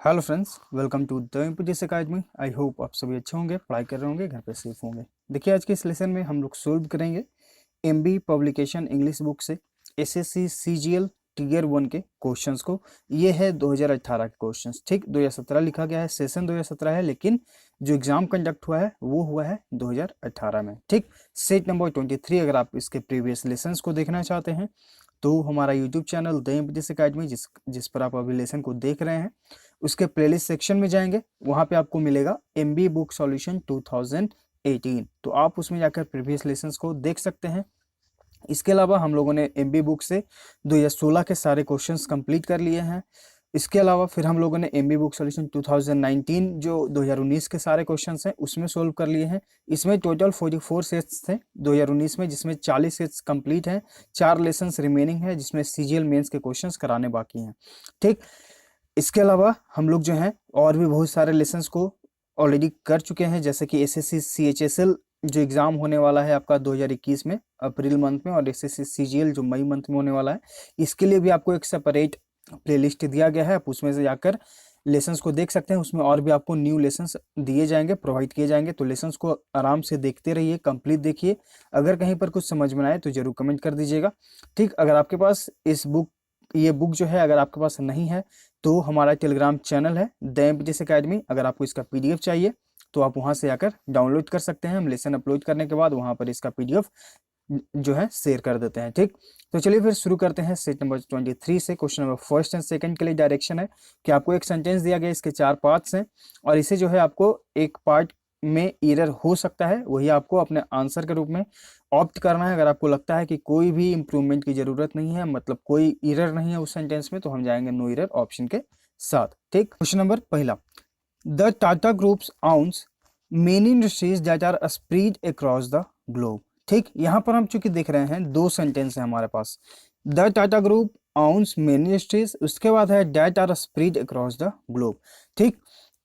Hello friends, welcome to the MPTC academy. I hope आप सभी अच्छे होंगे, पढ़ाई कर रहे होंगे, घर पे सेफ होंगे। देखिए, आज के इस लेसन में हम लोग सोल्व करेंगे एमबी पब्लिकेशन इंग्लिश बुक से एसएससी सीजीएल टीयर 1 के क्वेश्चंस को। ये है 2018 के क्वेश्चंस। ठीक, 2017 लिखा गया है, सेशन 2017 है, लेकिन जो एग्जाम कंडक्ट हुआ है वो हुआ है 2018 में। ठीक, सेट नंबर 23। अगर आप इसके प्रीवियस लेसन्स को देखना चाहते हैं तो हमारा YouTube channel the MPTC academy जिस पर आप अभी लेसन को देख रहे हैं, उसके प्लेलिस्ट सेक्शन में जाएंगे, वहां पे आपको मिलेगा एमबी बुक सॉल्यूशन 2018। तो आप उसमें जाकर प्रीवियस लेसन्स को देख सकते हैं। इसके अलावा हम लोगों ने एमबी बुक से 2016 के सारे क्वेश्चंस कंप्लीट कर लिए हैं। इसके अलावा फिर हम लोगों ने एमबी बुक सॉल्यूशन 2019 जो 2019 के सारे क्वेश्चंस हैं उसमें सोल्व कर लिए हैं। इसमें टोटल 44 सेट्स थे 2019 में, जिसमें 40 सेट्स कंप्लीट हैं, 4 लेसन्स रिमेनिंग है, जिसमें सीजीएल मेंस के क्वेश्चंस कराने बाकी हैं। ठीक, इसके अलावा हम लोग जो हैं और भी बहुत सारे लेसन्स को ऑलरेडी कर चुके हैं, जैसे कि एसएससी सीएचएसएल जो एग्जाम होने वाला है आपका 2021 में अप्रैल मंथ में, और एसएससी सीजीएल जो मई मंथ में होने वाला है। इसके लिए भी आपको एक सेपरेट प्लेलिस्ट दिया गया है, आप उसमें से जाकर लेसन्स को देख सकते हैं। उसमें और भी आपको न्यू लेसन्स दिए जाएंगे, प्रोवाइड किए जाएंगे। तो लेसन्स को आराम से देखते रहिए, कंप्लीट देखिए। अगर कहीं पर कुछ समझ में आए तो जरूर कमेंट कर दीजिएगा। ठीक, अगर आपके पास ये बुक जो है अगर आपके पास नहीं है तो हमारा टेलीग्राम चैनल है द एमपीटीसी अकेडमी। अगर आपको इसका पीडीएफ चाहिए तो आप वहां से आकर डाउनलोड कर सकते हैं। हम लेसन अपलोड करने के बाद वहां पर इसका पीडीएफ जो है शेयर कर देते हैं। ठीक, तो चलिए फिर शुरू करते हैं सेट नंबर 23 से। Question number first and second के लिए डायरेक्शन है कि आपको एक सेंटेंस दिया गया, इसके 4 पार्ट्स हैं और इसे जो है आपको एक पार्ट में एरर हो सकता है, वही आपको अपने आंसर के रूप में ऑप्ट करना है। अगर आपको लगता है कि कोई भी इंप्रूवमेंट की जरूरत नहीं है, मतलब कोई एरर नहीं है उस सेंटेंस में, तो हम जाएंगे नो एरर ऑप्शन के साथ। ठीक, क्वेश्चन नंबर पहला, the Tata groups owns many industries that are spread across the globe. ठीक, यहां पर हम चूंकि देख रहे हैं 2 सेंटेंस है हमारे पास, the Tata group owns many industries, उसके बाद है that are spread across the globe. ठीक,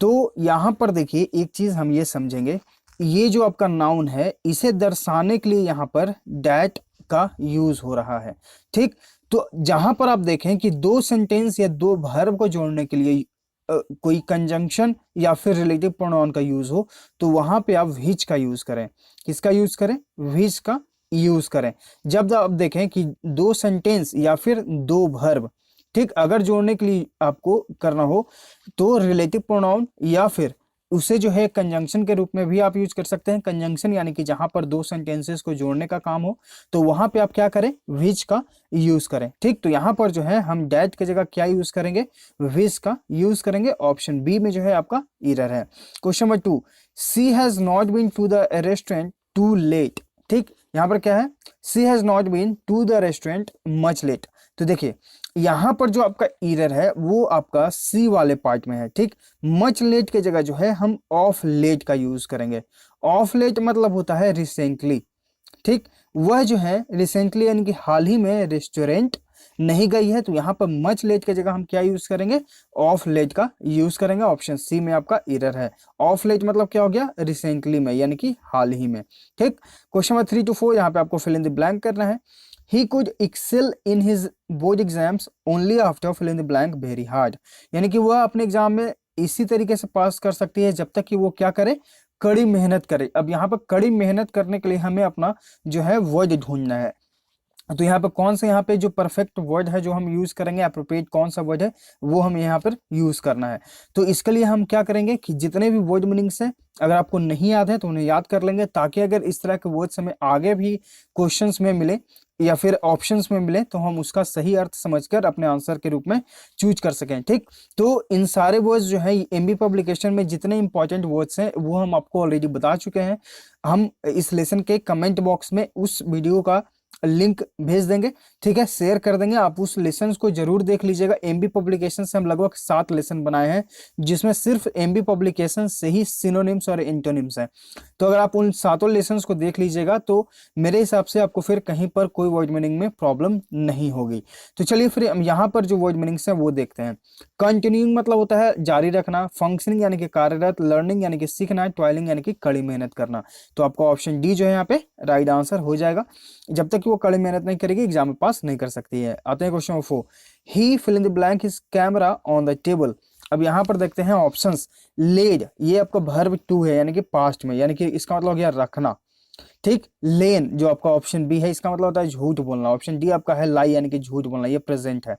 तो यहां पर देखिए एक चीज हम ये समझेंगे, ये जो आपका नाउन है इसे दर्शाने के लिए यहां पर दैट का यूज हो रहा है। ठीक, तो जहां पर आप देखें कि 2 सेंटेंस या 2 वर्ब को जोड़ने के लिए कोई कंजंक्शन या फिर रिलेटिव प्रोनाउन का यूज हो, तो वहां पे आप व्हिच का यूज करें। किसका यूज करें? व्हिच का यूज करें। जब आप देखें कि 2 सेंटेंस या फिर 2 वर्ब, ठीक, अगर जोड़ने के लिए आपको करना हो तो रिलेटिव प्रोनाउन या फिर उसे जो है कंजंक्शन के रूप में भी आप यूज कर सकते हैं। कंजंक्शन यानी कि जहां पर 2 सेंटेंसेस को जोड़ने का काम हो तो वहां पे आप क्या करें? व्हिच का यूज करें। ठीक, तो यहां पर जो है हम दैट की जगह क्या यूज करेंगे? व्हिच का यूज करेंगे। ऑप्शन बी में जो है आपका एरर है। Question number 2, she has not been to the restaurant too late. ठीक, यहां पर क्या है? She has not been to the restaurant much late. तो देखिए यहां पर जो आपका एरर है वो आपका सी वाले पार्ट में है। ठीक, मच लेट के जगह जो है हम ऑफ लेट का यूज करेंगे। ऑफ लेट मतलब होता है रिसेंटली। ठीक, वह जो है रिसेंटली यानी कि हाल ही में रेस्टोरेंट नहीं गई है, तो यहाँ पर मच लेट की जगह हम क्या यूज करेंगे? ऑफ लेट का यूज करेंगे। ऑप्शन सी में आपका एरर है। ऑफ लेट मतलब क्या हो गया? रिसेंटली में यानी कि हाल ही में। ठीक, क्वेश्चन नंबर 3 to 4 यहाँ पे आपको फिल इन द ब्लैंक करना है। He could excel in his board exams only after filling the blank very hard। यानी कि वह अपने एग्जाम में इसी तरीके से पास कर सकती है जब तक कि वो क्या करे? कड़ी मेहनत करे। अब यहाँ पर कड़ी मेहनत करने के लिए हमें अपना जो है वर्ड ढूंढना है। तो यहाँ पर कौन सा यहाँ पे जो परफेक्ट वर्ड है जो हम यूज करेंगे, अप्रोप्रिएट कौन सा वर्ड है वो हम यहाँ पर यूज करना है। तो इसके लिए हम क्या करेंगे कि जितने भी वर्ड मीनिंग्स हैं अगर आपको नहीं याद है तो उन्हें याद कर लेंगे, ताकि अगर इस तरह के वर्ड्स हमें आगे भी क्वेश्चंस में मिले या फिर ऑप्शंस में मिले तो हम उसका सही अर्थ समझकर अपने आंसर के रूप में चूज कर सकें। ठीक, तो इन सारे वर्ड्स जो है एमबी पब्लिकेशन में जितने इंपॉर्टेंट वर्ड्स हैं वो हम आपको ऑलरेडी बता चुके हैं। हम इस लेसन के कमेंट बॉक्स में उस वीडियो का लिंक भेज देंगे। ठीक है, शेयर कर देंगे, आप उस लेसन को जरूर देख लीजिएगा। एमबी पब्लिकेशन से हम लगभग 7 लेसन बनाए हैं जिसमें सिर्फ एमबी पब्लिकेशन से ही सिनोनिम्स और एंटोनिम्स हैं। तो अगर आप उन 7 लेसन को देख लीजिएगा तो मेरे हिसाब से आपको फिर कहीं पर कोई वर्ड मीनिंग में प्रॉब्लम नहीं होगी। तो चलिए फिर हम यहाँ पर जो वर्ड मीनिंग्स हैं वो देखते हैं। कंटिन्यूइंग मतलब होता है जारी रखना, फंक्शनिंग यानी कि कार्यरत, लर्निंग यानी कि सीखना, टॉयलिंग यानी कि कड़ी मेहनत करना। तो आपका ऑप्शन डी जो है यहाँ पे राइट आंसर हो जाएगा। जब तक कि वो कड़ी मेहनत नहीं करेगी एग्जाम में पास नहीं कर सकती है। आते हैं question number 4, he fill in the blank his camera on the table. अब यहाँ पर देखते हैं ऑप्शंस। लेड ये आपका वर्ब टू है यानी कि पास्ट में, यानी कि इसका मतलब हो गया रखना। ठीक, लेन जो आपका ऑप्शन बी है इसका मतलब होता है झूठ बोलना। ऑप्शन डी आपका है लाई यानी कि झूठ बोलना, ये प्रेजेंट है।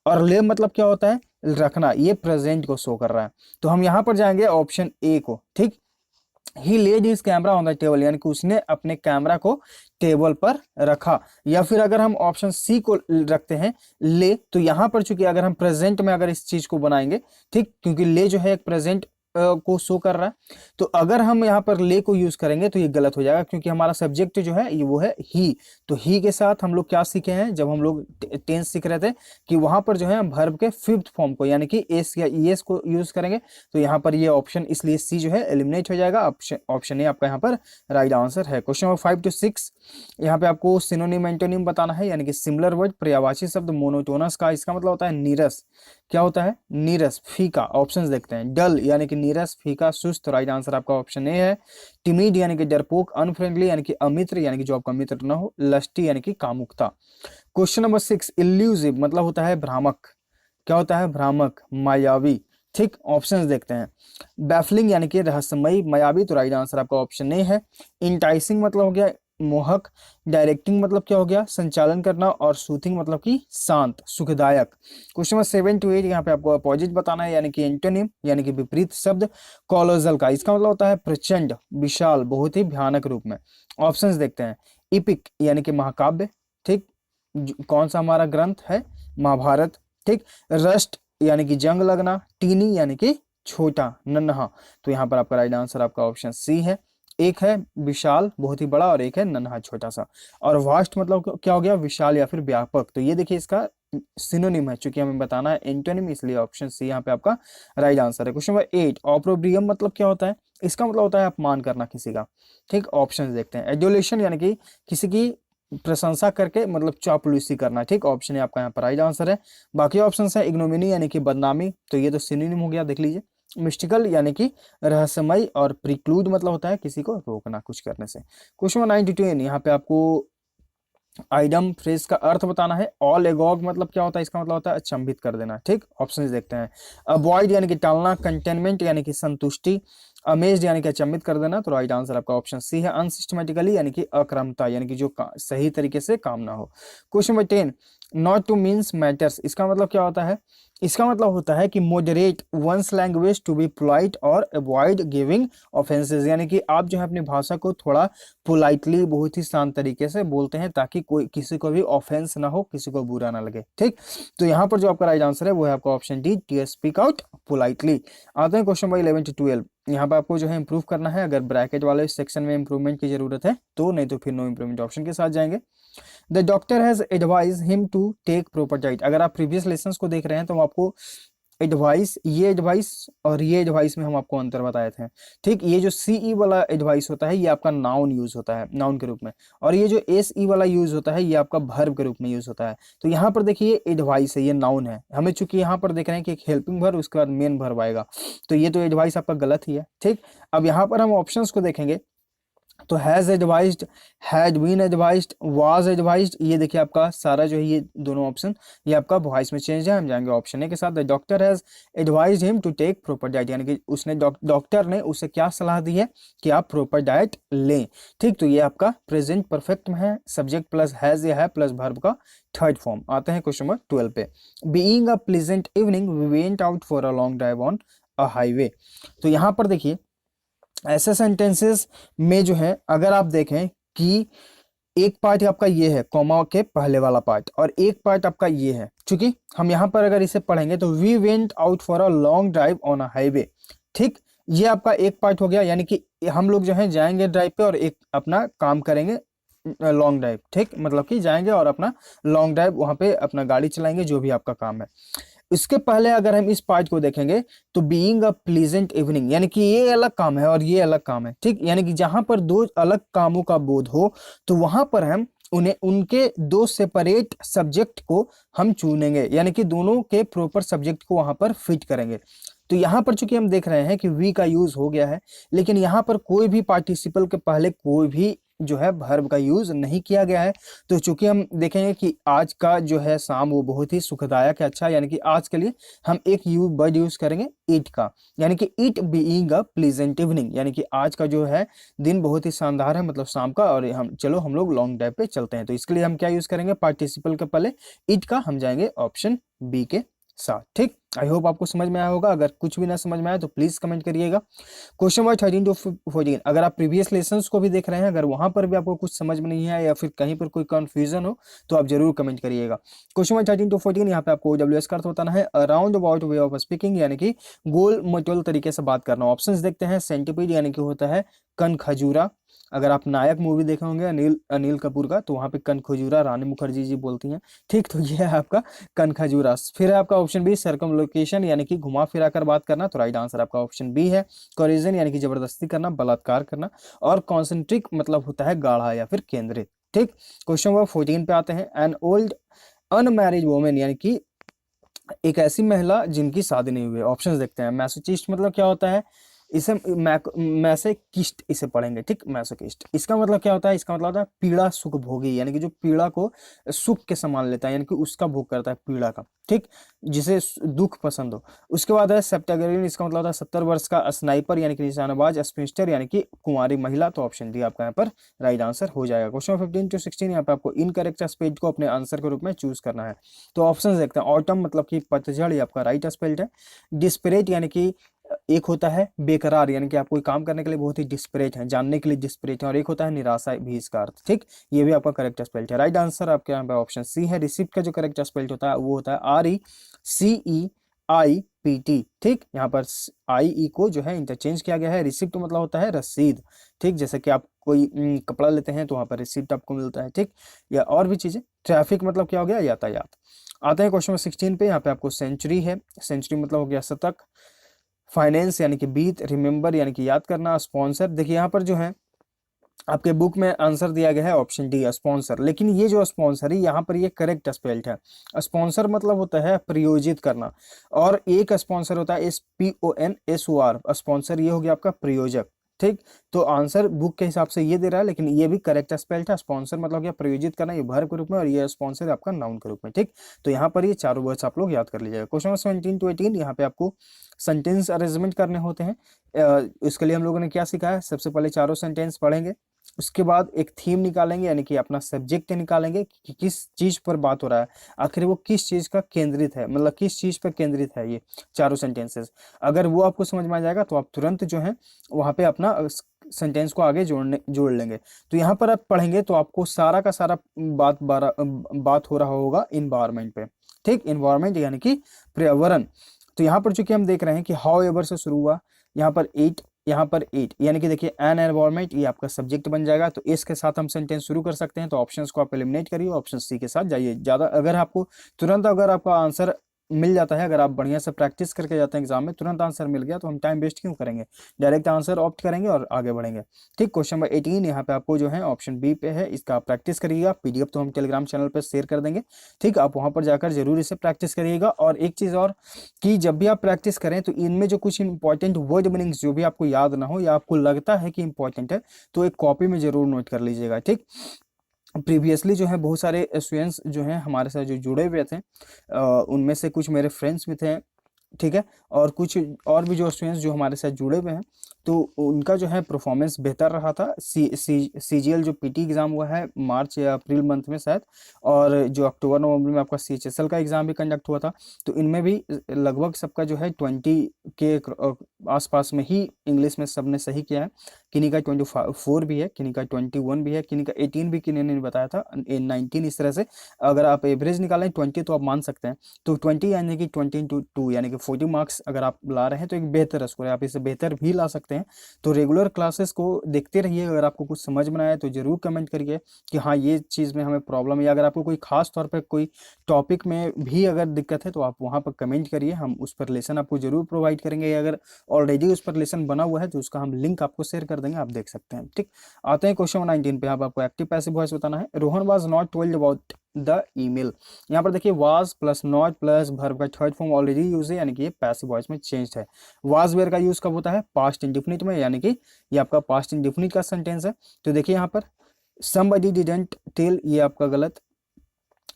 और ले मतलब क्या होता है, रखना, ये प्रेजेंट को शो कर रहा है। तो हम यहाँ पर जाएंगे ऑप्शन ए को। ठीक, he laid his camera on the table, यानी कि उसने अपने कैमरा को टेबल पर रखा। या फिर अगर हम ऑप्शन सी को रखते हैं ले, तो यहाँ पर चूंकि अगर हम प्रेजेंट में अगर इस चीज को बनाएंगे, ठीक, क्योंकि ले जो है एक प्रेजेंट को शो कर रहा है, तो अगर हम यहाँ पर ले को यूज करेंगे तो ये गलत हो जाएगा, क्योंकि हमारा सब्जेक्ट जो है ये वो है ही। तो ही के साथ हम लोग क्या सीखे हैं, जब हम लोग टेंस सीख रहे थे, कि वहां पर जो है हम वर्ब के फिफ्थ फॉर्म को यानी कि एस या ईएस को यूज करेंगे। तो यहाँ पर ये ऑप्शन, इसलिए सी जो है एलिमिनेट हो जाएगा। ऑप्शन ए आपका यहाँ पर राइट आंसर है। क्वेश्चन नंबर 5 to 6, यहाँ पे आपको सिनोनिम एंटोनिम बताना है, यानी कि सिमिलर वर्ड, पर्यायवाची शब्द। मोनोटोनस का इसका मतलब होता है नीरस। क्या होता है, नीरस, फीका। ऑप्शंस देखते हैं। डल यानी कि नीरस, फीका, सुस्त। राइट आंसर आपका ऑप्शन ए है। टिमिड यानी कि डरपोक। अनफ्रेंडली यानी कि अमित्र, यानी कि जो आपका मित्र न हो। लस्टी यानी कि कामुकता। क्वेश्चन नंबर 6, इल्यूसिव मतलब होता है भ्रामक। क्या होता है, भ्रामक, मायावी। ठीक, ऑप्शंस देखते हैं। बैफलिंग यानी कि रहस्यमयी, मायावी। तो राइट आंसर आपका ऑप्शन ए है। इंटाइसिंग मतलब हो गया मोहक। डायरेक्टिंग मतलब क्या हो गया, संचालन करना। और सूथिंग मतलब कि शांत, सुखदायक। क्वेश्चन नंबर 7 to 8, यहाँ पे आपको अपोजिट बताना है, यानी कि एंटोनिम यानी कि विपरीत शब्द। कॉलोजल का इसका मतलब होता है प्रचंड, विशाल, बहुत ही भयानक रूप में। ऑप्शंस देखते हैं। इपिक यानी कि महाकाव्य। ठीक, कौन सा हमारा ग्रंथ है, महाभारत। ठीक, रस्ट यानी कि जंग लगना। टीनी यानी कि छोटा, नन्हा। तो यहाँ पर आपका राइट आंसर आपका ऑप्शन सी है। एक है विशाल, बहुत ही बड़ा, और एक है नन्हा, छोटा सा। और वास्ट मतलब क्या हो गया, विशाल या फिर व्यापक। तो ये देखिए इसका सिनोनिम है, चूंकि हमें बताना है एंटोनिम, इसलिए ऑप्शन सी यहाँ पे आपका राइट आंसर है। क्वेश्चन नंबर 8, ऑप्रोब्रियम मतलब क्या होता है, इसका मतलब होता है अपमान करना किसी का। ठीक, ऑप्शन देखते हैं। एडुलेशन यानी कि किसी की प्रशंसा करके मतलब चापलूसी करना। ठीक, ऑप्शन है आपका यहाँ पर राइट आंसर है। बाकी ऑप्शन है इग्नोमिनी यानी कि बदनामी, तो ये तो सिनोनिम हो गया, देख लीजिए। मिस्टिकल यानी कि रहस्यमय। और प्रिक्लूड मतलब होता है किसी को रोकना कुछ करने से। क्वेश्चन 9 to 10, यहाँ पे आपको आइडम फ्रेज का अर्थ बताना है। ऑल एगॉग मतलब क्या होता है, इसका मतलब होता है अचंभित कर देना। ठीक, ऑप्शन देखते हैं। अवॉइड यानी कि टालना। कंटेनमेंट यानी कि संतुष्टि। अमेज्ड यानी कि अचंभित कर देना। तो राइट आंसर आपका ऑप्शन सी है। अनसिस्टमेटिकली यानी कि अक्रमता, यानी कि जो सही तरीके से काम ना हो। Question number 10, not two means matters, इसका मतलब क्या होता है, इसका मतलब होता है कि moderate one's language to be polite और अवॉइड गिविंग ऑफेंसेस, यानी कि आप जो है अपनी भाषा को थोड़ा पोलाइटली, बहुत ही शांत तरीके से बोलते हैं, ताकि कोई किसी को भी ऑफेंस ना हो, किसी को बुरा ना लगे। ठीक, तो यहाँ पर जो आपका राइट आंसर है वो है आपका option D, to speak out politely. आते हैं क्वेश्चन नंबर 11 to 12, यहाँ पे आपको जो है इंप्रूव करना है। अगर ब्रैकेट वाले सेक्शन में इंप्रूवमेंट की जरूरत है तो, नहीं तो फिर नो इंप्रूवमेंट ऑप्शन के साथ जाएंगे। The doctor has advise him to take proper diet. अगर आप प्रीवियस लेसन्स को देख रहे हैं तो आपको एडवाइस, ये एडवाइस और ये एडवाइस में हम आपको अंतर बताए थे। ठीक, ये जो सीई वाला एडवाइस होता है ये आपका नाउन यूज होता है, नाउन के रूप में। और ये जो एसई वाला यूज होता है ये आपका वर्ब के रूप में यूज होता है। तो यहाँ पर देखिए एडवाइस है, ये नाउन है। हमें चूंकि यहाँ पर देख रहे हैं कि एक हेल्पिंग वर्ब, उसके बाद मेन वर्ब आएगा, तो ये तो एडवाइस आपका गलत ही है। ठीक, अब यहाँ पर हम ऑप्शंस को देखेंगे तो has advised, had been advised, was advised, ये देखिए आपका सारा जो है ये दोनों ऑप्शन ये आपका वॉइस में चेंज है। हम जाएंगे ऑप्शन ए के साथ। The doctor has advised him to take proper diet, यानी कि उसने डॉक्टर ने उसे क्या सलाह दी है कि आप प्रॉपर डाइट लें। ठीक, तो ये आपका प्रेजेंट परफेक्ट में है, सब्जेक्ट प्लस हैज या है प्लस वर्ब का थर्ड फॉर्म। आते हैं क्वेश्चन नंबर 12 पे। Being a pleasant evening we went out for a long drive on a highway. तो यहाँ पर देखिए ऐसे सेंटेंसेस में जो है अगर आप देखें कि एक पार्ट आपका ये है कॉमा के पहले वाला पार्ट, और एक पार्ट आपका ये है, क्योंकि हम यहाँ पर अगर इसे पढ़ेंगे तो we went out for a long drive on a highway. ठीक, ये आपका एक पार्ट हो गया, यानी कि हम लोग जो है जाएंगे ड्राइव पे और एक अपना काम करेंगे लॉन्ग ड्राइव। ठीक, मतलब कि जाएंगे और अपना लॉन्ग ड्राइव वहां पे अपना गाड़ी चलाएंगे, जो भी आपका काम है। इसके पहले अगर हम इस पार्ट को देखेंगे तो बीइंग अ प्लीजेंट इवनिंग, यानी कि ये अलग काम है और ये अलग काम है। ठीक, यानी कि जहां पर दो अलग कामों का बोध हो तो वहां पर हम उन्हें उनके दो सेपरेट सब्जेक्ट को हम चुनेंगे, यानी कि दोनों के प्रॉपर सब्जेक्ट को वहां पर फिट करेंगे। तो यहाँ पर चूंकि हम देख रहे हैं कि वी का यूज हो गया है, लेकिन यहाँ पर कोई भी पार्टिसिपल के पहले कोई भी जो है वर्ब का यूज नहीं किया गया है। तो चूंकि हम देखेंगे कि आज का जो है शाम वो बहुत ही सुखदायक है, अच्छा, यानी कि आज के लिए हम एक वर्ड यूज करेंगे इट का, यानी कि it being a pleasant evening, यानी कि आज का जो है दिन बहुत ही शानदार है, मतलब शाम का, और हम लोग लॉन्ग ड्राइव पे चलते हैं। तो इसके लिए हम क्या यूज करेंगे, पार्टिसिपल के पहले इट का हम जाएंगे ऑप्शन बी के साथ। ठीक, आई होप आपको समझ में आया होगा। अगर कुछ भी ना समझ में आया तो प्लीज कमेंट करिएगा। क्वेश्चन नंबर 13 टू 14, अगर आप प्रीवियस लेसन्स को भी देख रहे हैं, अगर वहां पर भी आपको कुछ समझ में नहीं है या फिर कहीं पर कोई कंफ्यूजन हो तो आप जरूर कमेंट करिएगा। क्वेश्चन नंबर 13 टू 14, यहाँ पे आपको OWS का अर्थ बताना है, around about way of speaking, यानी कि गोल मटोल तरीके से बात करना। ऑप्शंस देखते हैं, सेंटिपीड यानी कि होता है कन खजूरा। अगर आप नायक मूवी देखे होंगे अनिल कपूर का, तो वहां पे कन खजूरा रानी मुखर्जी जी बोलती हैं। ठीक, तो ये है आपका कन खजूरा। फिर है आपका ऑप्शन बी, सर्कमलोकेशन यानी कि घुमा फिरा कर बात करना। तो राइट आंसर आपका ऑप्शन बी है। कोरिजन यानी कि जबरदस्ती करना, बलात्कार करना। और कॉन्सेंट्रिक मतलब होता है गाढ़ा या फिर केंद्रित। ठीक, क्वेश्चन नंबर 14 पे आते हैं। एन ओल्ड अनमैरिड वुमेन यानी कि एक ऐसी महिला जिनकी शादी नहीं हुई। ऑप्शंस देखते हैं। मैसोचिस्ट मतलब क्या होता है, इसे मैसेकिस्ट इसे पढ़ेंगे। ठीक, मैसोकिस्ट इसका मतलब क्या होता है, इसका मतलब होता है पीड़ा सुख भोगी, यानी कि जो पीड़ा को सुख के समान लेता है, यानी कि उसका भोग करता है पीड़ा का। ठीक, जिसे दुख पसंद हो। उसके बाद है सेप्टेगरिन, इसका मतलब होता है 70 वर्ष का। स्नाइपर यानी कि निशानेबाज। स्पिंस्टर यानी कि कुंवारी महिला। तो ऑप्शन डी आपका यहाँ पर राइट आंसर हो जाएगा। क्वेश्चन 15 टू 16, यहाँ पे आपको इनकरेक्ट स्पेल्ड को अपने आंसर के रूप में चूज करना है। तो ऑप्शन देखते हैं। ऑटम मतलब कि पतझड़, ये आपका राइट स्पेल्ड है। डिस्परेट यानी कि एक होता है बेकरार, यानी कि आप कोई काम करने के लिए बहुत ही डिस्परेट है, जानने के लिए डिस्परेट है। और एक होता है निराशा भी इसका अर्थ। ठीक, ये भी आपका करेक्ट स्पेल्ट है। राइट आंसर आपके यहाँ पे ऑप्शन सी है। रिसिप्ट का जो करेक्ट स्पेल्ट होता है वो होता है RECEIPT। ठीक, यहाँ पर IE को जो है इंटरचेंज किया गया है। रिसिप्ट मतलब होता है रसीद। ठीक, जैसे कि आप कोई कपड़ा लेते हैं तो वहाँ पर रिसिप्ट आपको मिलता है। ठीक, या और भी चीजें। ट्रैफिक मतलब क्या हो गया, यातायात। आते हैं क्वेश्चन 16 पे। यहाँ पे आपको सेंचुरी है। सेंचुरी मतलब हो गया शतक। फाइनेंस यानी कि बीत। रिमेंबर यानी कि याद करना। स्पॉन्सर, देखिए यहाँ पर जो है आपके बुक में आंसर दिया गया है ऑप्शन डी स्पॉन्सर, लेकिन ये जो स्पॉन्सर है यहाँ पर ये करेक्ट स्पेल्ट है। स्पॉन्सर मतलब होता है प्रयोजित करना, और एक स्पॉन्सर होता है SPONSOR। स्पॉन्सर ये हो गया आपका प्रयोजक। ठीक, तो आंसर बुक के हिसाब से ये दे रहा है, लेकिन ये भी करेक्ट स्पेल्ट है। स्पॉन्सर मतलब क्या, प्रयोजित करना, ये वर्ब के रूप में, और ये स्पॉन्सर आपका नाउन के रूप में। ठीक, तो यहाँ पर ये चारों वर्ड्स आप लोग याद कर लीजिएगा। क्वेश्चन 17 टू 18, यहाँ पे आपको सेंटेंस अरेंजमेंट करने होते हैं। इसके लिए हम लोगों ने क्या सीखा है, सबसे पहले चारों सेंटेंस पढ़ेंगे, उसके बाद एक थीम निकालेंगे, यानी कि अपना सब्जेक्ट निकालेंगे कि किस चीज पर बात हो रहा है, आखिर वो किस चीज का केंद्रित है, मतलब किस चीज पर केंद्रित है ये चारों सेंटेंसेस। अगर वो आपको समझ में आ जाएगा तो आप तुरंत जो है वहां पे अपना सेंटेंस को आगे जोड़ लेंगे। तो यहाँ पर आप पढ़ेंगे तो आपको सारा का सारा बात हो रहा होगा इन्वायरमेंट पे। ठीक, इन्वायरमेंट यानी कि पर्यावरण। तो यहाँ पर चूंकि हम देख रहे हैं कि हाउ एवर से शुरू हुआ, यहाँ पर एट, यानी कि देखिए एन एनवायरमेंट, ये आपका सब्जेक्ट बन जाएगा। तो इस के साथ हम सेंटेंस शुरू कर सकते हैं। तो ऑप्शंस को आप एलिमिनेट करिए, ऑप्शन सी के साथ जाइए। ज्यादा अगर आपको तुरंत अगर आपका आंसर मिल जाता है, अगर आप बढ़िया से प्रैक्टिस करके जाते हैं एग्जाम में, तुरंत आंसर मिल गया तो हम टाइम वेस्ट क्यों करेंगे, डायरेक्ट आंसर ऑप्ट करेंगे और आगे बढ़ेंगे। ठीक, क्वेश्चन नंबर 18 यहाँ पे आपको जो है ऑप्शन बी पे है, इसका आप प्रैक्टिस करिएगा। PDF तो हम टेलीग्राम चैनल पर शेयर कर देंगे। ठीक, आप वहां पर जाकर जरूर इसे प्रैक्टिस करिएगा। और एक चीज और, कि जब भी आप प्रैक्टिस करें तो इनमें जो कुछ इंपॉर्टेंट वर्ड मीनिंग्स जो भी आपको याद ना हो या आपको लगता है कि इंपॉर्टेंट है, तो एक कॉपी में जरूर नोट कर लीजिएगा। ठीक, प्रीवियसली जो है बहुत सारे स्टूडेंट्स जो हैं हमारे साथ जो जुड़े हुए थे, उनमें से कुछ मेरे फ्रेंड्स भी थे। ठीक है, और कुछ और भी जो स्टूडेंट्स जो हमारे साथ जुड़े हुए हैं, तो उनका जो है परफॉर्मेंस बेहतर रहा था। CGL जो PT एग्जाम हुआ है मार्च या अप्रैल मंथ में शायद, और जो अक्टूबर नवंबर में आपका CHSL का एग्जाम भी कंडक्ट हुआ था, तो इनमें भी लगभग सबका जो है 20 के आसपास में ही इंग्लिश में सबने सही किया है। किन्हीं का 24 भी है, किन्हीं का 21 भी है, किन्हीं का 18 भी, किन्हीं ने बताया था 19। इस तरह से अगर आप एवरेज निकालें 20 तो आप मान सकते हैं। तो 20 यानी कि 20 यानी कि 40 मार्क्स अगर आप ला रहे हैं तो एक बेहतर स्कोर है, आप इसे बेहतर भी ला सकते हैं। तो रेगुलर क्लासेस को देखते रहिए। अगर आपको कुछ समझ में आए तो जरूर कमेंट करिए कि हाँ ये चीज़ में हमें प्रॉब्लम है, या अगर आपको कोई खास तौर पर कोई टॉपिक में भी अगर दिक्कत है तो आप वहाँ पर कमेंट करिए, हम उस पर लेसन आपको जरूर प्रोवाइड करेंगे। अगर ऑलरेडी उस पर लेसन बना हुआ है तो उसका हम लिंक आपको शेयर कर देंगे, आप देख सकते हैं। ठीक, आते हैं क्वेश्चन 19 पे। यहाँ पर आपको एक्टिव पैसिव वॉइस बताना है। Rohan was not told about the email. यहाँ पर देखिए was plus not plus verb का थर्ड फॉर्म ऑलरेडी यूज है, यानी कि ये पैसिव वॉइस में चेंज है। वाज वेयर का यूज कब होता है, पास्ट इंडेफिनिट में, यानी कि ये आपका पास्ट इंडेफिनिट का सेंटेंस है। तो देखिए यहाँ पर somebody didn't tell, ये आपका गलत।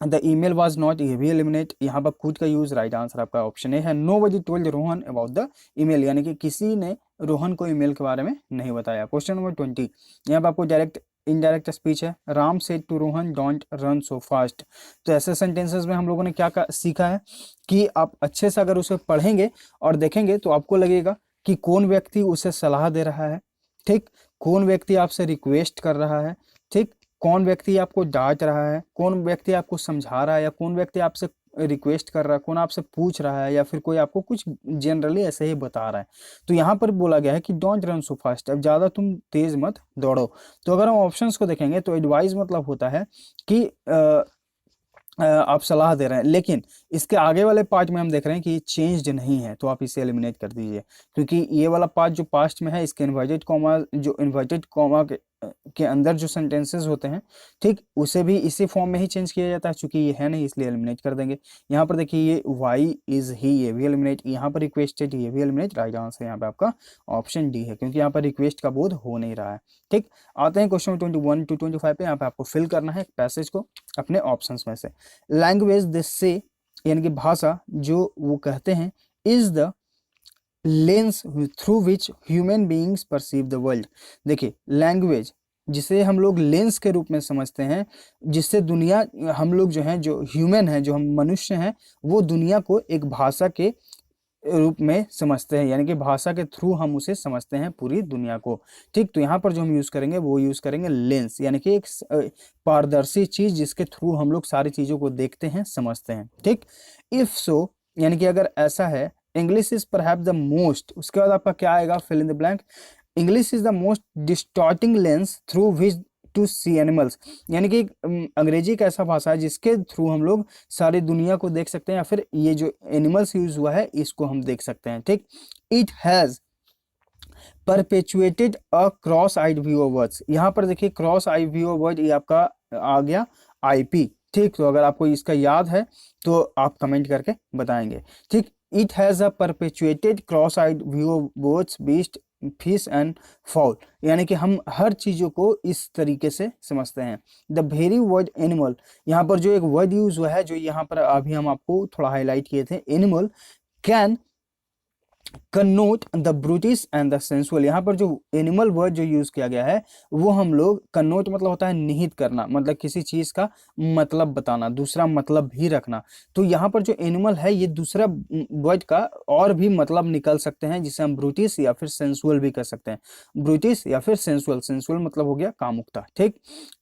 द ईमेल वॉज नॉट, ये भी एलिमिनेट। यहाँ पर कुड का यूज, राइट आंसर आपका ऑप्शन ए है। Nobody told Rohan about the email, यानी कि किसी ने रोहन को ईमेल के बारे में नहीं बताया। क्वेश्चन नंबर 20, यहाँ पर आपको डायरेक्ट इनडायरेक्ट स्पीच है। Ram said to Rohan don't run so fast. तो ऐसे सेंटेंसेस में हम लोगों ने क्या सीखा है कि आप अच्छे से अगर उसे पढ़ेंगे और देखेंगे तो आपको लगेगा कि कौन व्यक्ति उसे सलाह दे रहा है, ठीक, कौन व्यक्ति आपसे रिक्वेस्ट कर रहा है, ठीक, कौन व्यक्ति आपको डांट रहा है, कौन व्यक्ति आपको समझा रहा है, या कौन व्यक्ति आपसे रिक्वेस्ट कर रहा है, कौन आपसे पूछ रहा है, या फिर कोई आपको कुछ जनरली ऐसे ही बता रहा है। तो यहाँ पर बोला गया है कि डोंट रन सो फास्ट, अब ज़्यादा तुम तेज मत दौड़ो। तो अगर हम ऑप्शंस को देखेंगे तो एडवाइस मतलब होता है कि आप सलाह दे रहे हैं, लेकिन इसके आगे वाले पार्ट में हम देख रहे हैं कि ये चेंज्ड नहीं है, तो आप इसे एलिमिनेट कर दीजिए, क्योंकि ये वाला पार्ट जो पास्ट में है इसके इन्वर्टेड कॉमा, जो इन्वर्टेड कॉमा के अंदर जो सेंटेंसेस होते हैं, ठीक, उसे भी इसी फॉर्म में ही चेंज किया जाता है, चूंकि ये है नहीं इसलिए एलिमिनेट कर देंगे। यहाँ पर देखिए ये वाई इज ही, ये भी एलिमिनेट। यहाँ पर रिक्वेस्टेड, ये भी एलिमिनेट। राइट आंसर यहाँ पे आपका ऑप्शन डी है, क्योंकि यहाँ पर रिक्वेस्ट का बोध हो नहीं रहा है। ठीक, आते हैं क्वेश्चन 21 to 25 पे। यहाँ पे आपको फिल करना है पैसेज को अपने ऑप्शंस में से। लैंग्वेज दिस से, यानी कि भाषा जो वो कहते हैं, is the lens through which human beings perceive the world. देखिए लैंग्वेज जिसे हम लोग लेंस के रूप में समझते हैं, जिससे दुनिया, हम लोग जो हैं, जो ह्यूमन हैं, जो हम मनुष्य हैं, वो दुनिया को एक भाषा के रूप में समझते हैं, यानी कि भाषा के थ्रू हम उसे समझते हैं पूरी दुनिया को। ठीक, तो यहाँ पर जो हम यूज करेंगे वो यूज करेंगे लेंस, यानी कि एक पारदर्शी चीज जिसके थ्रू हम लोग सारी चीजों को देखते हैं, समझते हैं। ठीक, इफ सो, यानी कि अगर ऐसा है, English is perhaps the most, उसके बाद आपका क्या आएगा, fill in the blank. English is the most distorting lens through which to see animals, यानी कि अंग्रेजी एक ऐसा भाषा है जिसके थ्रू हम लोग सारी दुनिया को देख सकते हैं, या फिर ये जो एनिमल्स यूज हुआ है इसको हम देख सकते हैं। ठीक, it has perpetuated a cross eyed view of words. यहाँ पर देखिए cross eye view of word, ये आपका आ गया आईपी। ठीक, तो अगर आपको इसका याद है तो आप कमेंट करके बताएंगे। ठीक, it has a perpetuated cross eyed view of words, beast, fish and fowl, यानी कि हम हर चीजों को इस तरीके से समझते हैं। द वेरी वर्ड एनिमल, यहाँ पर जो एक वर्ड यूज हुआ है, जो यहाँ पर अभी हम आपको थोड़ा हाईलाइट किए थे, animal can connote the brutish and the sensual. यहाँ पर जो एनिमल वर्ड जो यूज किया गया है वो हम लोग, कन्नोट मतलब होता है निहित करना, मतलब किसी चीज का मतलब बताना, दूसरा मतलब भी रखना। तो यहाँ पर जो एनिमल है ये दूसरा वर्ड का और भी मतलब निकल सकते हैं, जिसे हम ब्रूटिश या फिर सेंसुअल भी कर सकते हैं। ब्रूटिश या फिर सेंसुअल, सेंसुअल मतलब हो गया कामुकता। ठीक,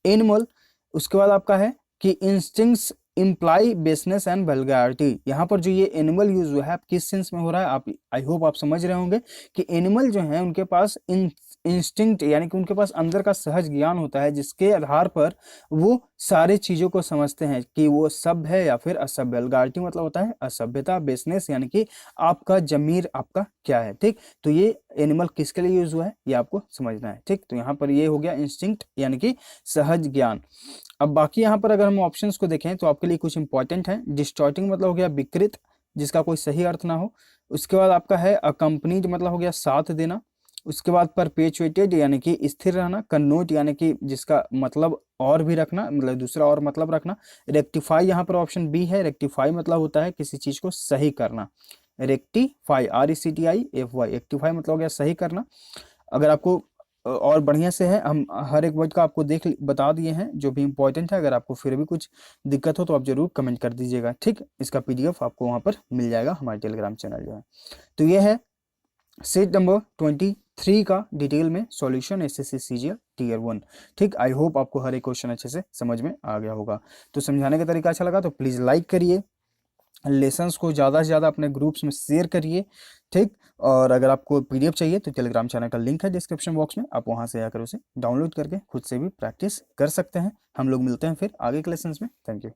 एनिमल, उसके बाद आपका है कि इंस्टिंक्ट्स इम्प्लाई बेसनेस एंड वल्गैरिटी। यहाँ पर जो ये एनिमल यूज हुआ है किस सेंस में हो रहा है, आप आई होप आप समझ रहे होंगे कि एनिमल जो है उनके पास इंस्टिंक्ट, यानी कि उनके पास अंदर का सहज ज्ञान होता है, जिसके आधार पर वो सारी चीजों को समझते हैं कि वो सभ्य है या फिर असभ्य। वल्गैरिटी मतलब होता है असभ्यता, बेसनेस यानी कि आपका जमीर आपका क्या है। ठीक, तो ये एनिमल किसके लिए यूज हुआ है ये आपको समझना है। ठीक, तो यहाँ पर ये हो गया इंस्टिंक्ट यानी कि सहज ज्ञान। अब बाकी यहाँ पर अगर हम ऑप्शंस को देखें तो आपके लिए कुछ इंपॉर्टेंट है। डिस्टॉर्टिंग मतलब हो गया विकृत, जिसका कोई सही अर्थ ना हो। उसके बाद आपका है अकम्पनीड मतलब हो गया साथ देना। उसके बाद परपेचुएटेड यानी कि स्थिर रहना। कन्नोट यानी कि जिसका मतलब और भी रखना, मतलब दूसरा और मतलब रखना। रेक्टिफाई यहाँ पर ऑप्शन बी है। रेक्टिफाई मतलब होता है किसी चीज को सही करना। रेक्टिफाई, RECTIFY, रेक्टिफाई मतलब हो गया सही करना। अगर आपको और बढ़िया से है, हम हर एक वर्ड का आपको बता दिए हैं जो भी इंपॉर्टेंट है। अगर आपको फिर भी कुछ दिक्कत हो तो आप जरूर कमेंट कर दीजिएगा। ठीक, इसका PDF आपको वहां पर मिल जाएगा, हमारे टेलीग्राम चैनल जो है। तो ये है सेट नंबर 23 का डिटेल में सॉल्यूशन SSC CGL Tier 1। ठीक, आई होप आपको हर एक क्वेश्चन अच्छे से समझ में आ गया होगा। तो समझाने का तरीका अच्छा लगा तो प्लीज लाइक करिए, लेसन्स को ज़्यादा से ज़्यादा अपने ग्रुप्स में शेयर करिए। ठीक, और अगर आपको PDF चाहिए तो टेलीग्राम चैनल का लिंक है डिस्क्रिप्शन बॉक्स में, आप वहां से आकर उसे डाउनलोड करके खुद से भी प्रैक्टिस कर सकते हैं। हम लोग मिलते हैं फिर आगे के लेसन्स में। Thank you.